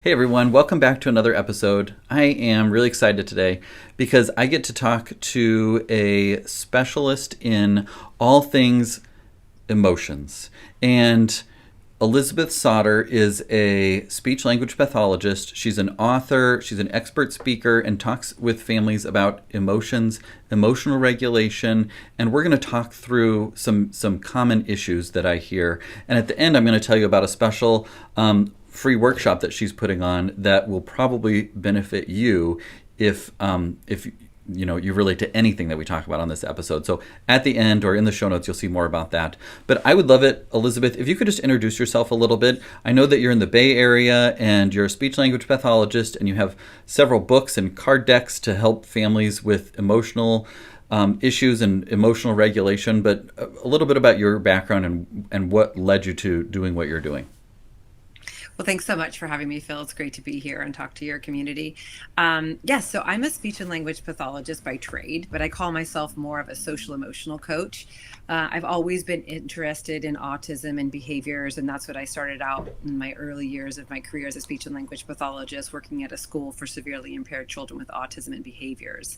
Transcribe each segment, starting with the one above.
Hey everyone, welcome back to another episode. I am really excited today because I get to talk to a specialist in all things emotions. And Elizabeth Sautter is a speech language pathologist. She's an author, she's an expert speaker, and talks with families about emotions, emotional regulation, and we're going to talk through some common issues that I hear. And at the end, I'm going to tell you about a special free workshop that she's putting on that will probably benefit you if you relate to anything that we talk about on this episode. So at the end or in the show notes, you'll see more about that. But I would love it, Elizabeth, if you could just introduce yourself a little bit. I know that you're in the Bay Area and you're a speech language pathologist and you have several books and card decks to help families with emotional issues and emotional regulation. But a little bit about your background and what led you to doing what you're doing. Well, thanks so much for having me, Phil. It's great to be here and talk to your community. Yes, so I'm a speech and language pathologist by trade, but I call myself more of a social emotional coach. I've always been interested in autism and behaviors, and that's what I started out in my early years of my career as a speech and language pathologist, working at a school for severely impaired children with autism and behaviors.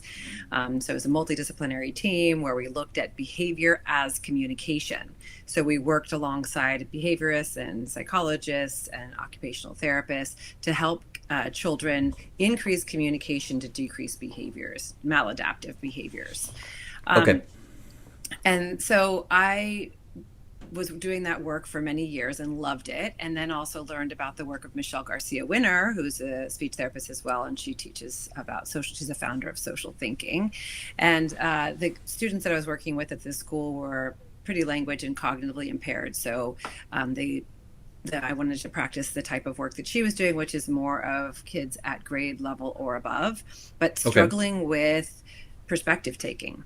So it was a multidisciplinary team where we looked at behavior as communication. So we worked alongside behaviorists and psychologists and occupational therapists to help children increase communication to decrease behaviors, maladaptive behaviors. Um, Okay. and so I was doing that work for many years and loved it. And then also learned about the work of Michelle Garcia Winner, who's a speech therapist as well. And she teaches about she's a founder of social thinking. And the students that I was working with at this school were pretty language and cognitively impaired. So that I wanted to practice the type of work that she was doing, which is more of kids at grade level or above, but Okay. struggling with perspective taking.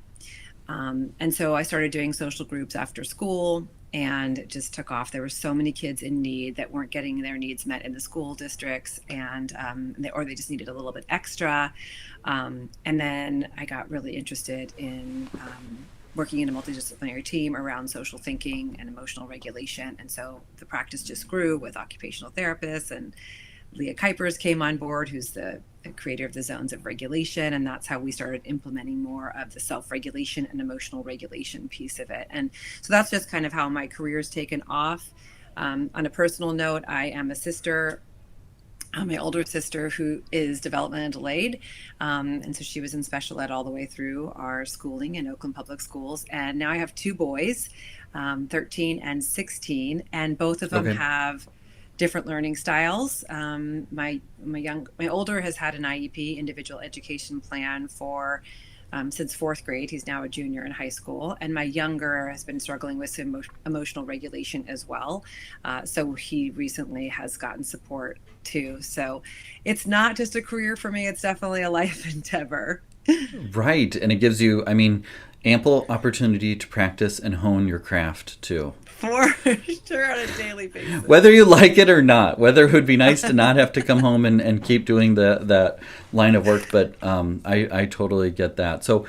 And so I started doing social groups after school, and it just took off. There were so many kids in need that weren't getting their needs met in the school districts, and or they just needed a little bit extra. And then I got really interested in working in a multidisciplinary team around social thinking and emotional regulation. And so the practice just grew with occupational therapists, and Leah Kuypers came on board, who's the creator of the zones of regulation. And that's how we started implementing more of the self-regulation and emotional regulation piece of it. And so that's just kind of how my career's taken off. On a personal note, I am a sister. My older sister, who is developmentally delayed. And so she was in special ed all the way through our schooling in Oakland Public Schools. And now I have two boys, 13 and 16, and both of them Okay. have different learning styles. My older has had an IEP, individual education plan, for since fourth grade. He's now a junior in high school, and my younger has been struggling with some emotional regulation as well. So he recently has gotten support too. So it's not just a career for me; it's definitely a life endeavor. Right. And it gives you, ample opportunity to practice and hone your craft too. For sure, on a daily basis. Whether you like it or not, whether it would be nice to not have to come home and keep doing that line of work, but I totally get that. So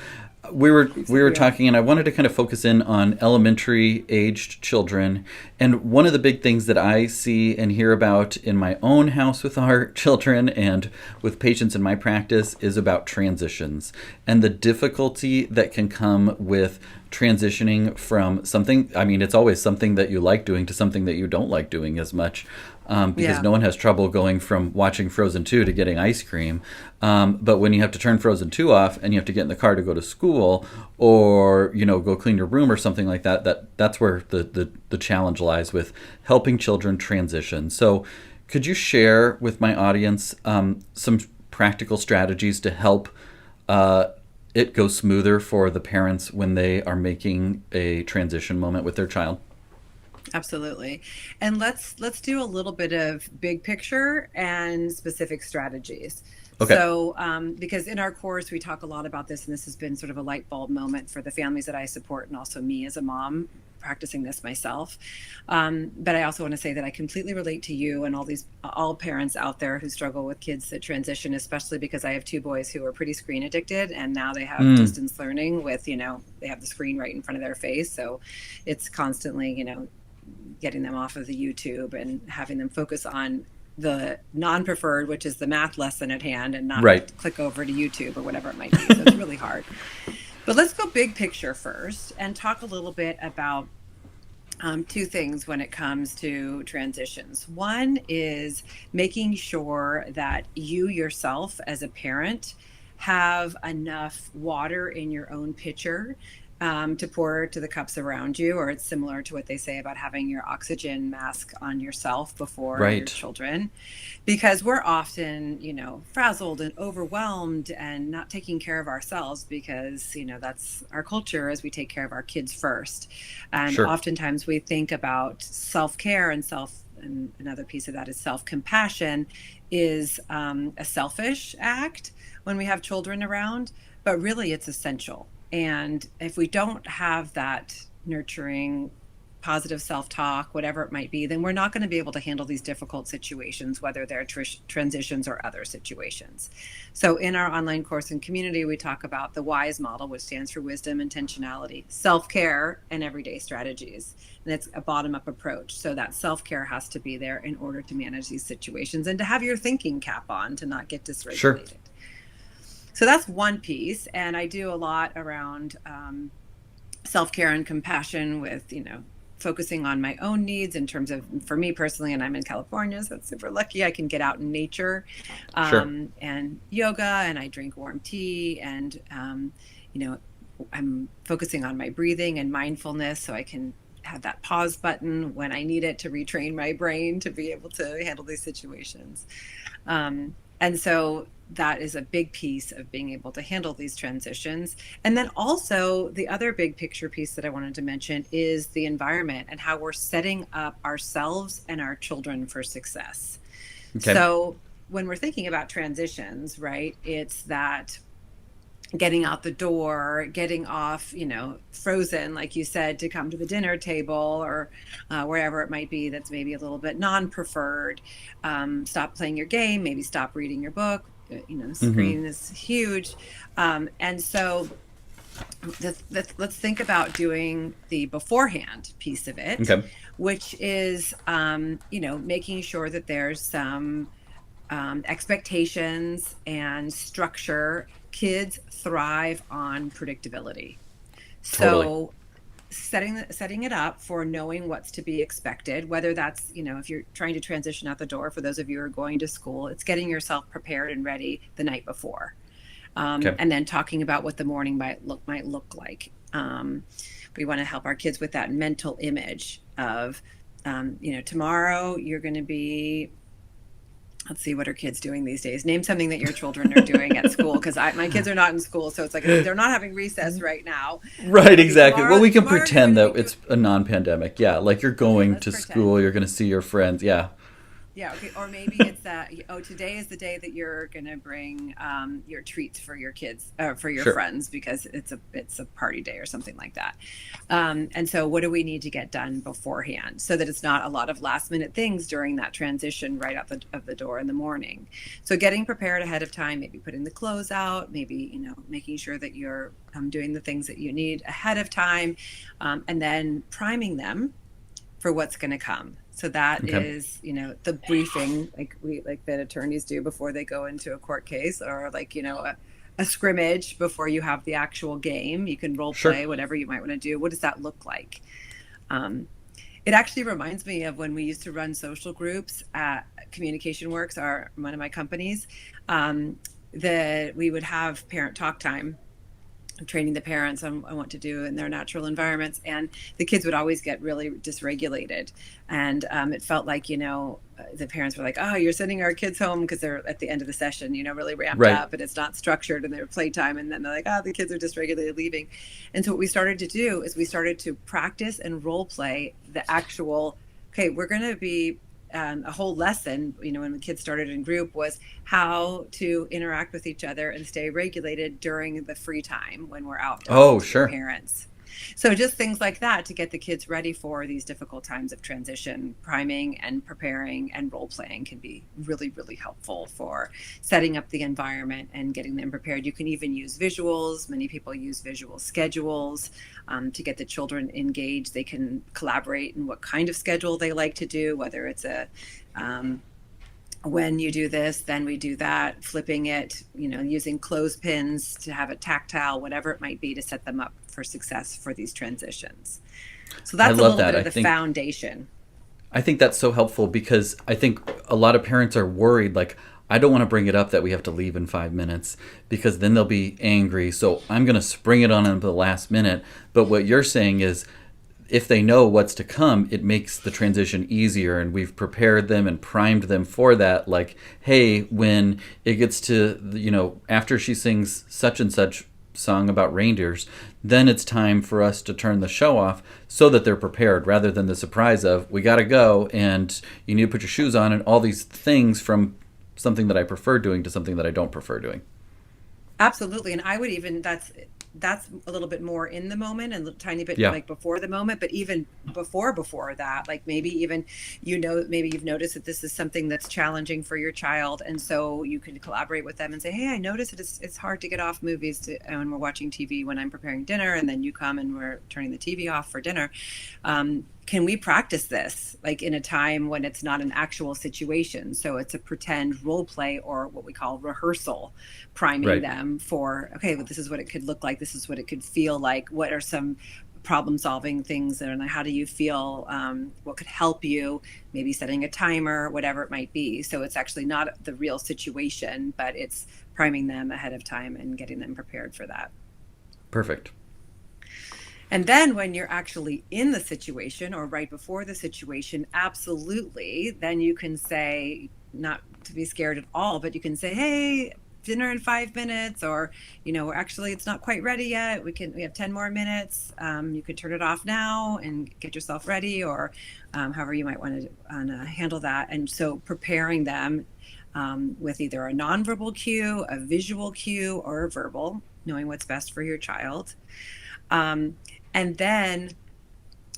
we were Yeah. talking, and I wanted to kind of focus in on elementary aged children. And one of the big things that I see and hear about in my own house with our children and with patients in my practice is about transitions and the difficulty that can come with transitioning from something. It's always something that you like doing to something that you don't like doing as much. Because Yeah. no one has trouble going from watching Frozen 2 to getting ice cream. But when you have to turn Frozen 2 off and you have to get in the car to go to school or, go clean your room or something like that's where the challenge lies with helping children transition. So could you share with my audience some practical strategies to help it go smoother for the parents when they are making a transition moment with their child? Absolutely. And let's do a little bit of big picture and specific strategies. Okay. So, because in our course we talk a lot about this, and this has been sort of a light bulb moment for the families that I support, and also me as a mom practicing this myself. But I also want to say that I completely relate to you and all parents out there who struggle with kids that transition, especially because I have two boys who are pretty screen addicted, and now they have Mm, distance learning with, they have the screen right in front of their face. So it's constantly, getting them off of the YouTube and having them focus on the non-preferred, which is the math lesson at hand, and not Right. click over to YouTube or whatever it might be. So it's really hard. But let's go big picture first and talk a little bit about two things when it comes to transitions. One is making sure that you yourself as a parent have enough water in your own pitcher to pour to the cups around you, or it's similar to what they say about having your oxygen mask on yourself before your Right. children, because we're often, frazzled and overwhelmed and not taking care of ourselves, because, that's our culture, as we take care of our kids first. And Sure. oftentimes we think about self-care and another piece of that is self-compassion is a selfish act when we have children around, but really it's essential. And if we don't have that nurturing, positive self-talk, whatever it might be, then we're not going to be able to handle these difficult situations, whether they're transitions or other situations. So in our online course and community, we talk about the WISE model, which stands for wisdom, intentionality, self-care, and everyday strategies. And it's a bottom-up approach. So that self-care has to be there in order to manage these situations and to have your thinking cap on to not get dysregulated. Sure. So that's one piece. And I do a lot around self-care and compassion with, focusing on my own needs in terms of, for me personally, and I'm in California, so it's super lucky I can get out in nature and yoga, and I drink warm tea, and, I'm focusing on my breathing and mindfulness so I can have that pause button when I need it to retrain my brain to be able to handle these situations. And so that is a big piece of being able to handle these transitions. And then also the other big picture piece that I wanted to mention is the environment and how we're setting up ourselves and our children for success. Okay. So when we're thinking about transitions, right, it's that getting out the door, getting off, frozen, like you said, to come to the dinner table or wherever it might be that's maybe a little bit non-preferred. Stop playing your game, maybe stop reading your book. Screen is huge. And so let's think about doing the beforehand piece of it, which is, making sure that there's some expectations and structure. Kids thrive on predictability. So setting it up for knowing what's to be expected, whether that's, if you're trying to transition out the door, for those of you who are going to school, it's getting yourself prepared and ready the night before. And then talking about what the morning might look like. We want to help our kids with that mental image of, tomorrow you're going to be, let's see, what are kids doing these days? Name something that your children are doing at school, because my kids are not in school, so it's like they're not having recess right now. Right, exactly. Well, we can pretend that it's a non-pandemic. Yeah, like you're going to school, you're going to see your friends. Yeah. Yeah, okay. Or maybe it's that, today is the day that you're going to bring your treats for your kids, for your friends, because it's a party day or something like that. And so what do we need to get done beforehand so that it's not a lot of last minute things during that transition right out of the door in the morning? So getting prepared ahead of time, maybe putting the clothes out, maybe, making sure that you're doing the things that you need ahead of time, and then priming them for what's going to come. So that is, the briefing, like that attorneys do before they go into a court case, or like, a scrimmage before you have the actual game. You can role play whatever you might want to do. What does that look like? It actually reminds me of when we used to run social groups at Communication Works, one of my companies, that we would have parent talk time, training the parents on what to do in their natural environments, and the kids would always get really dysregulated, and it felt like, the parents were like, oh, you're sending our kids home, because they're at the end of the session, really ramped up, and it's not structured, and they're playtime, and then they're like, oh, the kids are dysregulated, leaving. And so what we started to do is we started to practice and role play the actual, okay, we're going to be a whole lesson, when the kids started in group, was how to interact with each other and stay regulated during the free time when we're out with parents. So just things like that to get the kids ready for these difficult times of transition. Priming and preparing and role playing can be really, really helpful for setting up the environment and getting them prepared. You can even use visuals. Many people use visual schedules to get the children engaged. They can collaborate in what kind of schedule they like to do, whether it's a when you do this, then we do that, flipping it, using clothespins to have it tactile, whatever it might be, to set them up for success for these transitions. So I that's a love little that. bit of the foundation. I think that's so helpful because I think a lot of parents are worried, like, I don't want to bring it up that we have to leave in 5 minutes because then they'll be angry. So I'm going to spring it on them at the last minute. But what you're saying is if they know what's to come, it makes the transition easier. And we've prepared them and primed them for that. Like, hey, when it gets to, after she sings such and such song about reindeers, then it's time for us to turn the show off so that they're prepared rather than the surprise of, we got to go and you need to put your shoes on and all these things from something that I prefer doing to something that I don't prefer doing. Absolutely. And I would even, that's a little bit more in the moment and a tiny bit Yeah. like before the moment, but even before that, like maybe even, maybe you've noticed that this is something that's challenging for your child. And so you can collaborate with them and say, hey, I noticed it's hard to get off movies when we're watching TV when I'm preparing dinner, and then you come and we're turning the TV off for dinner. Can we practice this like in a time when it's not an actual situation? So it's a pretend role play or what we call rehearsal, priming Right. them for, okay, well, this is what it could look like. This is what it could feel like. What are some problem solving things and how do you feel? What could help you? Maybe setting a timer, whatever it might be. So it's actually not the real situation, but it's priming them ahead of time and getting them prepared for that. Perfect. And then when you're actually in the situation or right before the situation, absolutely, then you can say, not to be scared at all, but you can say, hey, dinner in 5 minutes, or, actually it's not quite ready yet. We have 10 more minutes. You could turn it off now and get yourself ready, or however you might want to handle that. And so preparing them with either a nonverbal cue, a visual cue, or a verbal, knowing what's best for your child. And then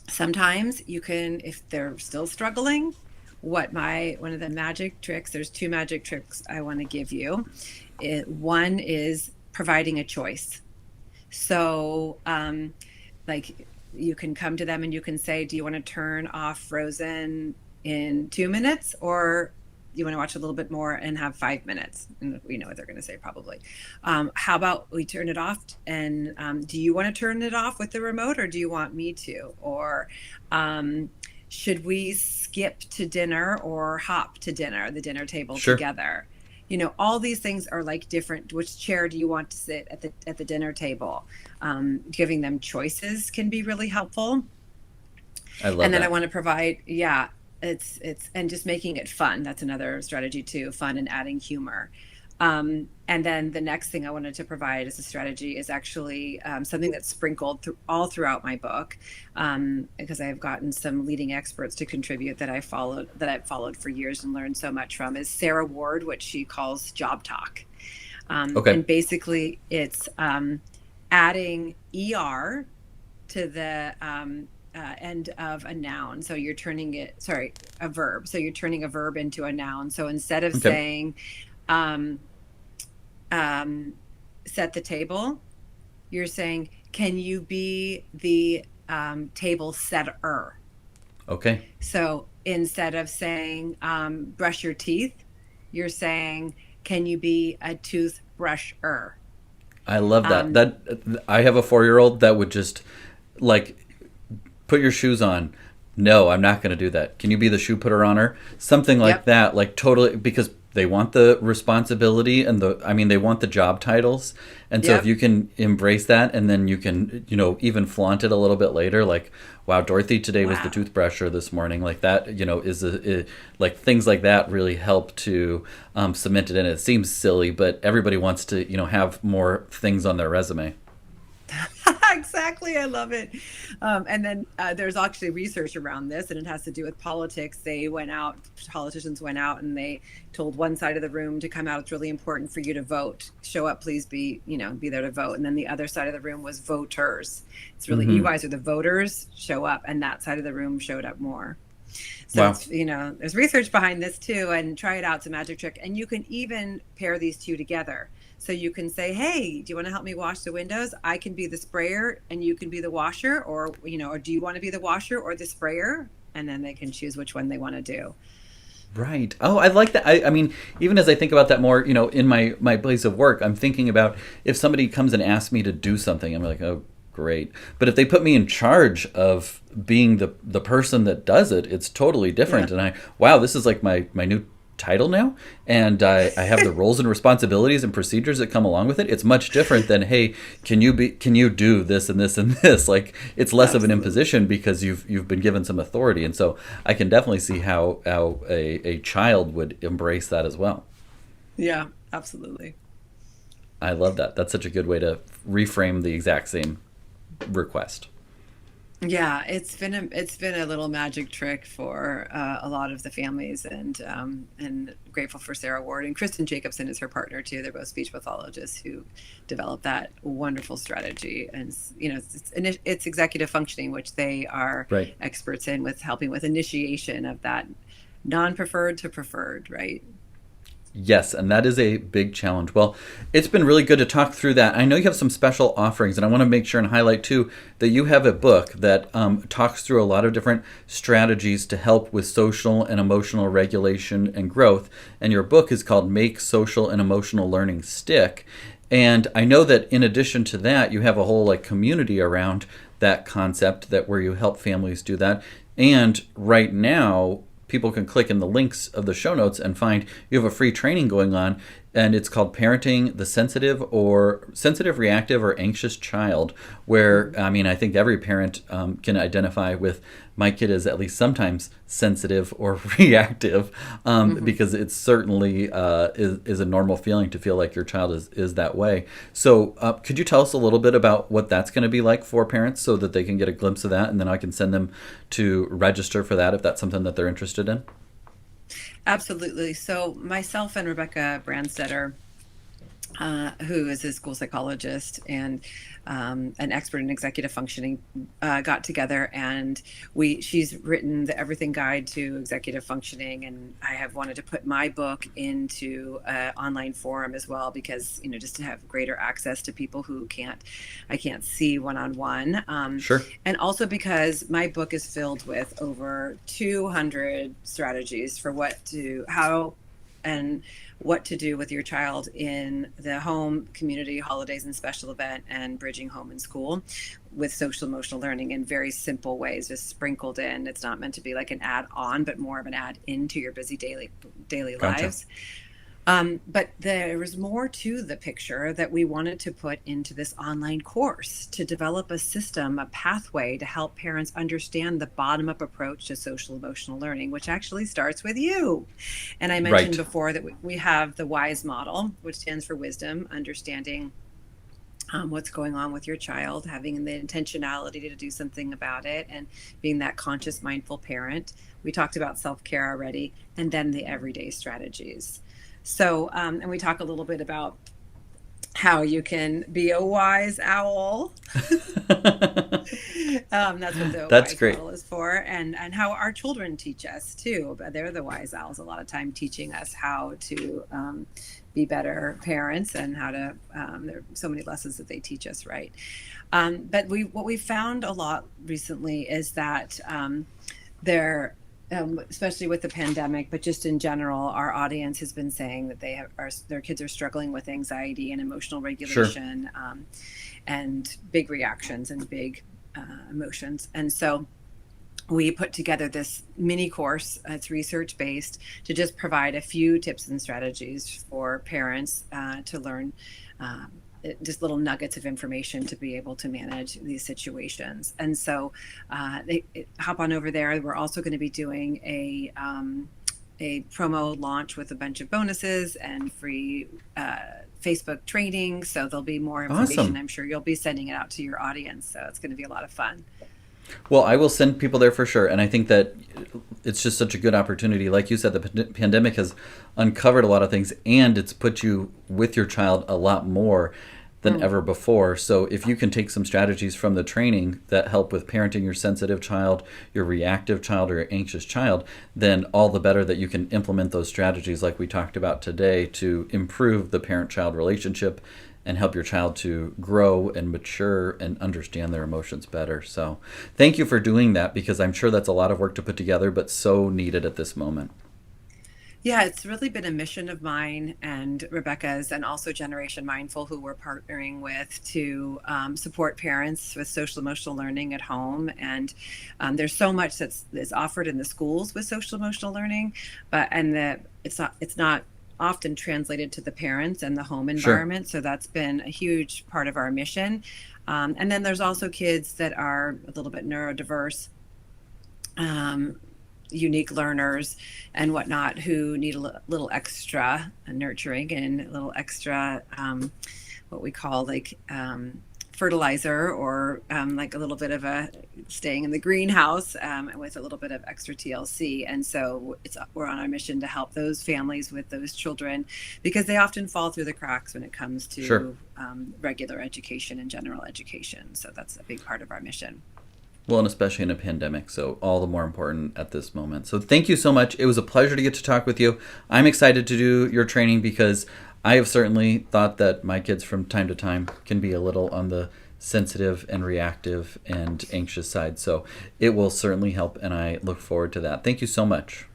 sometimes you can, if they're still struggling, one of the magic tricks, there's two magic tricks I want to give you. One is providing a choice. So, like you can come to them and you can say, do you want to turn off Frozen in 2 minutes, or you want to watch a little bit more and have 5 minutes? And we know what they're going to say probably. How about we turn it off? And do you want to turn it off with the remote, or do you want me to? Or should we skip to dinner or hop to dinner, the dinner table Sure. together? All these things are like different. Which chair do you want to sit at the dinner table? Giving them choices can be really helpful. I love And then that. I want to provide, it's and just making it fun. That's another strategy too, fun and adding humor. And then the next thing I wanted to provide as a strategy is actually something that's sprinkled all throughout my book, because I have gotten some leading experts to contribute that I've followed for years and learned so much from, is Sarah Ward, what she calls job talk. Okay. And basically it's adding ER to the end of a noun. So you're turning a verb. So you're turning a verb into a noun. So instead of Okay. saying, set the table, you're saying, can you be the table setter? Okay. So instead of saying, brush your teeth, you're saying, can you be a toothbrusher? I love that. That I have a 4-year-old that would just like put your shoes on. No, I'm not going to do that. Can you be the shoe putter on her? Something like Yep. that, like totally, because they want the responsibility and they want the job titles. And so if Yep. you can embrace that and then you can, even flaunt it a little bit later, like, wow, Dorothy today was the Wow. toothbrusher this morning. Like that, like things like that really help to cement it in. It seems silly, but everybody wants to, have more things on their resume. Exactly. I love it. And then there's actually research around this, and it has to do with politics. Politicians went out and they told one side of the room to come out. It's really important for you to vote. Show up, please be there to vote. And then the other side of the room was voters. It's really, you guys are the voters, show up. And that side of the room showed up more. So Wow. it's, there's research behind this too, and try it out. It's a magic trick. And you can even pair these two together. So you can say, hey, do you want to help me wash the windows? I can be the sprayer and you can be the washer, or do you want to be the washer or the sprayer? And then they can choose which one they want to do. Right. Oh, I like that. I mean, even as I think about that more, in my place of work, I'm thinking about if somebody comes and asks me to do something, I'm like, oh, great. But if they put me in charge of being the person that does it, it's totally Yeah. different. And wow, this is like my new title now. And I have the roles and responsibilities and procedures that come along with it. It's much different than, hey, can you do this and this and this? Like, it's less of an Absolutely. imposition because you've been given some authority. And so I can definitely see how a child would embrace that as well. Yeah, absolutely. I love that. That's such a good way to reframe the exact same request. Yeah, it's been a little magic trick for a lot of the families, and grateful for Sarah Ward and Kristen Jacobson is her partner too. They're both speech pathologists who developed that wonderful strategy, and it's executive functioning, which they are Right. experts in with helping with initiation of that non-preferred to preferred, right? Yes, and that is a big challenge. Well, it's been really good to talk through that. I know you have some special offerings, and I want to make sure and highlight too that you have a book that talks through a lot of different strategies to help with social and emotional regulation and growth. And your book is called Make Social and Emotional Learning Stick. And I know that in addition to that, you have a whole like community around that concept that where you help families do that. And right now, people can click in the links of the show notes and find you have a free training going on, and it's called Parenting the Sensitive, Reactive, or Anxious Child, where I mean I think every parent can identify with my kid is at least sometimes sensitive or reactive, Hmm. because it certainly is a normal feeling to feel like your child is that way. So could you tell us a little bit about what that's going to be like for parents so that they can get a glimpse of that, and then I can send them to register for that if that's something that they're interested in? Absolutely. So myself and Rebecca Brandstetter, who is a school psychologist and an expert in executive functioning, got together, and she's written the Everything Guide to Executive Functioning, and I have wanted to put my book into an online forum as well because just to have greater access to people who I can't see one on one, Sure. and also because my book is filled with over 200 strategies for how and what to do with your child in the home, community, holidays, and special event, and bridging home and school with social emotional learning in very simple ways, just sprinkled in. It's not meant to be like an add on, but more of an add into your busy daily Gotcha. lives. But there was more to the picture that we wanted to put into this online course to develop a system, a pathway to help parents understand the bottom up approach to social emotional learning, which actually starts with you. And I mentioned Right. before that we have the WISE model, which stands for wisdom, understanding what's going on with your child, having the intentionality to do something about it, and being that conscious, mindful parent. We talked about self care already, and then the everyday strategies. So, and we talk a little bit about how you can be a wise owl. That's what the That's wise great. model is for, and how our children teach us too. But they're the wise owls a lot of time, teaching us how to be better parents and how to. There are so many lessons that they teach us, right? But what we found a lot recently is that there. Especially with the pandemic, but just in general, our audience has been saying that their kids are struggling with anxiety and emotional Sure. regulation, and big reactions and big emotions. And so we put together this mini course. It's research based to just provide a few tips and strategies for parents to learn. Um, just little nuggets of information to be able to manage these situations. And so hop on over there. We're also going to be doing a promo launch with a bunch of bonuses and free Facebook training. So there'll be more information. Awesome. I'm sure you'll be sending it out to your audience. So it's going to be a lot of fun. Well, I will send people there for sure. And I think that it's just such a good opportunity. Like you said, the pandemic has uncovered a lot of things, and it's put you with your child a lot more than Mm. ever before. So if you can take some strategies from the training that help with parenting your sensitive child, your reactive child, or your anxious child, then all the better that you can implement those strategies like we talked about today to improve the parent-child relationship and help your child to grow and mature and understand their emotions better. So thank you for doing that, because I'm sure that's a lot of work to put together, but so needed at this moment. Yeah, it's really been a mission of mine and Rebecca's, and also Generation Mindful, who we're partnering with to support parents with social emotional learning at home. And there's so much that's offered in the schools with social emotional learning, but it's not often translated to the parents and the home Sure. environment. So that's been a huge part of our mission. And then there's also kids that are a little bit neurodiverse. Um, Unique learners and whatnot who need a little extra nurturing and a little extra what we call like fertilizer, or like a little bit of a staying in the greenhouse with a little bit of extra TLC. And so we're on our mission to help those families with those children, because they often fall through the cracks when it comes Sure. to regular education and general education. So that's a big part of our mission. Well, and especially in a pandemic, so all the more important at this moment. So thank you so much. It was a pleasure to get to talk with you. I'm excited to do your training because I have certainly thought that my kids from time to time can be a little on the sensitive and reactive and anxious side. So it will certainly help, and I look forward to that. Thank you so much.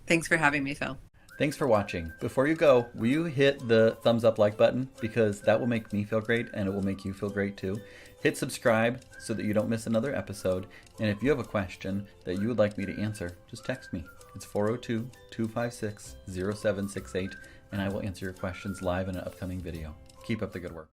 Thanks for having me, Phil. Thanks for watching. Before you go, will you hit the thumbs up like button, because that will make me feel great and it will make you feel great too. Hit subscribe so that you don't miss another episode. And if you have a question that you would like me to answer, just text me. It's 402-256-0768 and I will answer your questions live in an upcoming video. Keep up the good work.